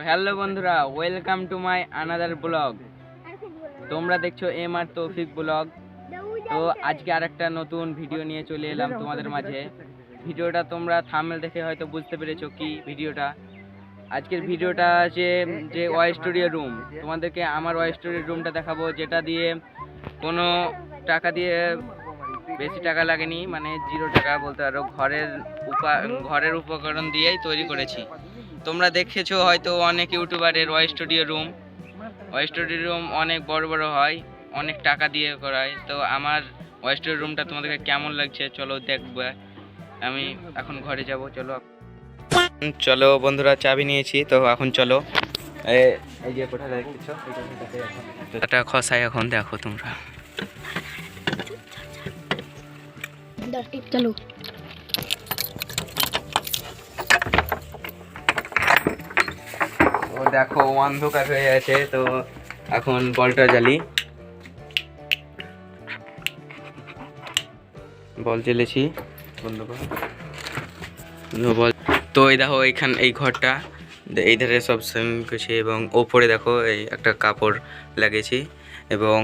Hello বন্ধুরা, welcome to my another blog. তোমরা দেখছো এম আর তৌফিক ব্লগ। তো আজকে আরেকটা নতুন ভিডিও নিয়ে চলে এলাম তোমাদের মাঝে। ভিডিওটা তোমরা থাম্বনেল দেখে হয়তো বুঝতে পেরেছো কি ভিডিওটা। আজকের ভিডিওটা যে যে ওয়াই স্টুডিও রুম, তোমাদেরকে আমার ওয়াই স্টুডিও রুমটা দেখাবো, যেটা দিয়ে কোনো টাকা দিয়ে বেশি টাকা লাগেনি, মানে 0 টাকা বলতে পারো। ঘরের উপকরণ দিয়েই তৈরি করেছি। তোমরা দেখেছো হয়তো অনেক ইউটিউবারের ওয়াই স্টুডিও রুম অনেক বড় বড় হয়, অনেক টাকা দিয়ে করায়। তো আমার ওয়াই স্টুডিও রুমটা তোমাদেরকে কেমন লাগছে চলো দেখবে। আমি এখন ঘরে যাব, চলো বন্ধুরা, চাবি নিয়েছি তো এখন চলো। এই যে কোথায় দেখছো এটা খসাই, এখন দেখো তোমরা। চলো ও দেখো অন্ধকার হয়ে আছে, তো এখন বলটা জ্বালি। বল জ্বেলেছি বন্ধু বল। তো এই দেখো এইখানে এই ঘরটা, এই ধারে সব সেম কিছু, এবং ওপরে দেখো এই একটা কাপড় লাগিয়েছি, এবং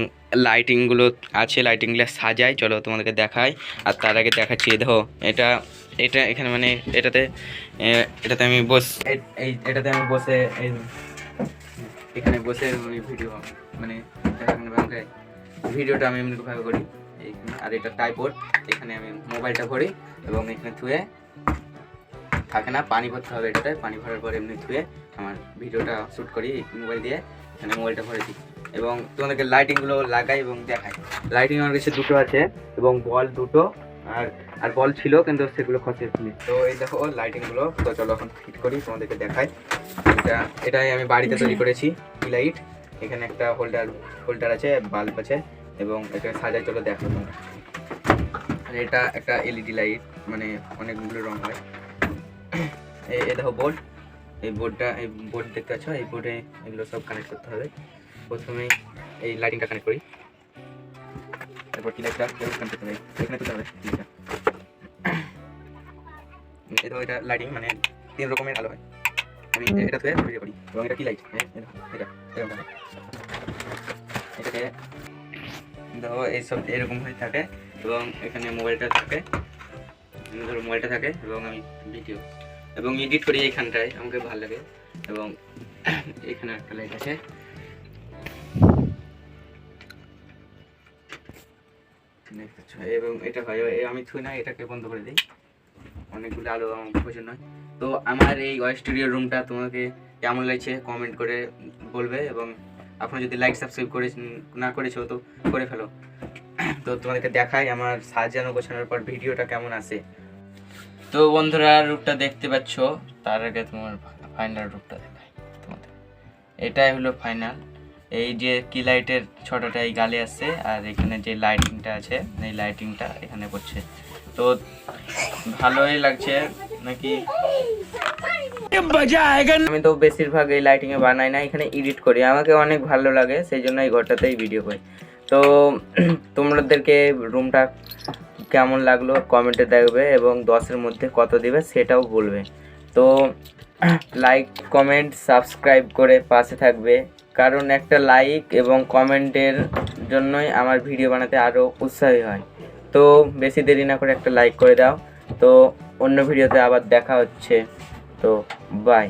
লাইটিংগুলো আছে, লাইটিংগুলো সাজাই, চলো তোমাদেরকে দেখাই। আর তার আগে দেখাচ্ছি, দেখো এটা এটা এখানে মানে এটাতে আমি এটাতে আমি বসে এখানে বসে ভিডিও মানে ভিডিওটা আমি এমনিভাবে করি। আর এটা টাইপড, এখানে আমি মোবাইলটা ভরি এবং এখানে থুয়ে থাকে না, পানি ভরতে হবে এটাতে। পানি ভরার পর এমনি ধুয়ে আমার ভিডিওটা শ্যুট করি মোবাইল দিয়ে, এখানে মোবাইলটা ভরে দিই এবং তোমাদেরকে লাইটিংগুলো লাগাই এবং দেখাই। লাইটিং আমার কাছে দুটো আছে এবং বল দুটো, আর বল ছিল কিন্তু সেগুলো খসে ফেলি। তো এই দেখো লাইটিংগুলো, তো চলো এখন ফিট করি, তোমাদেরকে দেখাই। এটাই আমি বাড়িতে তৈরি করেছি লাইট। এখানে একটা হোল্ডার আছে, বাল্ব আছে এবং এটা সাজাই, চলো দেখো তোমরা। আর এটা একটা এলইডি লাইট, মানে অনেকগুলো রং হয়। এই দেখো বোর্ড, এই বোর্ড দেখতে পাচ্ছ, এই বোর্ডে এগুলো সব কানেক্ট করতে হবে। প্রথমে এই লাইটিংটা কানেক্ট করি, তারপর কি লাইটটা কানেক্ট করতে হবে, এখানে তুলতে হবে। এই দেখো এটা লাইটিং, মানে 3 রকমের আলো হয়। আমি এটা ধুয়ে ভিডিও করি। এবং এটা কি লাইট, এটাকে দেখো এইসব এরকম হয়ে থাকে এবং এখানে মোবাইলটা থাকে, ধরো মোবাইলটা থাকে এবং আমি ভিডিও এবং এডিট করি এইখানটায়, আমাকে ভালো লাগে। এবং এখানে একটা লাইট আছে, এবং এটা হয় আমি থুই না, এটাকে বন্ধ করে দিই, অনেকগুলো আলো আমার প্রয়োজন হয়। তো আমার এই ওয়াই স্টুডিও রুমটা তোমাকে কেমন লাগছে কমেন্ট করে বলবে, এবং আপনারা যদি লাইক সাবস্ক্রাইব করে না করেছো তো করে ফেলো। তো তোমাদেরকে দেখাই আমার সাজানো গোছানোর পর ভিডিওটা কেমন আসে। তো বন্ধুরা, রূপটা দেখতে পাচ্ছ, তার আগে তোমার ফাইনাল রূপটা দেখাই তোমাদের। এটাই হলো ফাইনাল। এই যে কি লাইটের ছোটটা এই গালে আসছে, আর এখানে যে লাইটিংটা আছে এই লাইটিংটা এখানে পড়ছে। তো ভালোই লাগছে নাকি? আমি তো বেশিরভাগ এই লাইটিং এ বানাই না, এখানে এডিট করি, আমাকে অনেক ভালো লাগে, সেই জন্য এই ঘরটাতেই ভিডিও করি। তো তোমাদেরকে রুমটা কেমন লাগলো কমেন্টে দেখবে এবং 10-এর মধ্যে কত দিবে সেটাও বলবে। তো লাইক কমেন্ট সাবস্ক্রাইব করে পাশে থাকবে, কারণ একটা লাইক এবং কমেন্টের জন্যই আমার ভিডিও বানাতে আরও উৎসাহী হয়। তো বেশি দেরি না করে একটা লাইক করে দাও। তো অন্য ভিডিওতে আবার দেখা হচ্ছে, তো বাই।